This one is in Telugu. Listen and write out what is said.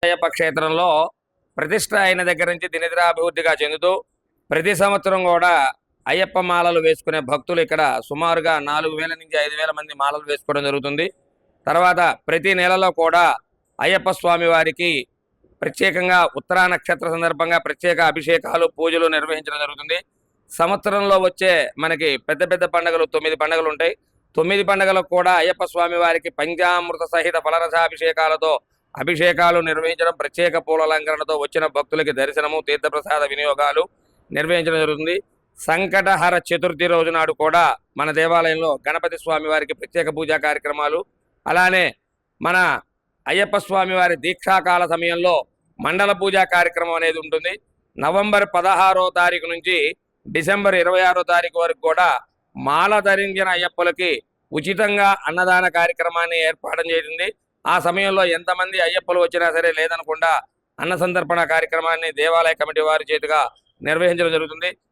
అయ్యప్ప క్షేత్రంలో ప్రతిష్ట అయిన దగ్గర నుంచి దినదినాభివృద్ధిగా చెందుతూ ప్రతి సంవత్సరం కూడా అయ్యప్ప మాలలు వేసుకునే భక్తులు ఇక్కడ సుమారుగా 4000 నుంచి 5000 మంది మాలలు వేసుకోవడం జరుగుతుంది. తర్వాత ప్రతి నెలలో కూడా అయ్యప్ప స్వామి వారికి ప్రత్యేకంగా ఉత్తరా నక్షత్ర సందర్భంగా ప్రత్యేక అభిషేకాలు పూజలు నిర్వహించడం జరుగుతుంది. సంవత్సరంలో వచ్చే మనకి పెద్ద పెద్ద పండుగలు 9 పండుగలు ఉంటాయి. 9 పండుగలకు కూడా అయ్యప్ప స్వామి వారికి పంచామృత సహిత ఫలరసాభిషేకాలతో అభిషేకాలు నిర్వహించడం, ప్రత్యేక పూల అలంకరణతో వచ్చిన భక్తులకి దర్శనము, తీర్థప్రసాద వినియోగాలు నిర్వహించడం జరుగుతుంది. సంకటహర చతుర్థి రోజు నాడు కూడా మన దేవాలయంలో గణపతి స్వామి వారికి ప్రత్యేక పూజా కార్యక్రమాలు, అలానే మన అయ్యప్ప స్వామి వారి దీక్షాకాల సమయంలో మండల పూజా కార్యక్రమం అనేది ఉంటుంది. నవంబర్ 16వ తారీఖు నుంచి డిసెంబర్ 26వ తారీఖు వరకు కూడా మాల ధరించిన అయ్యప్పలకి ఉచితంగా అన్నదాన కార్యక్రమాన్ని ఏర్పాటు చేసింది. ఆ సమయంలో ఎంతమంది అయ్యప్పలు వచ్చినా సరే లేదనకుండా అన్న సంతర్పణ కార్యక్రమాన్ని దేవాలయ కమిటీ వారి చేతిగా నిర్వహించడం జరుగుతుంది.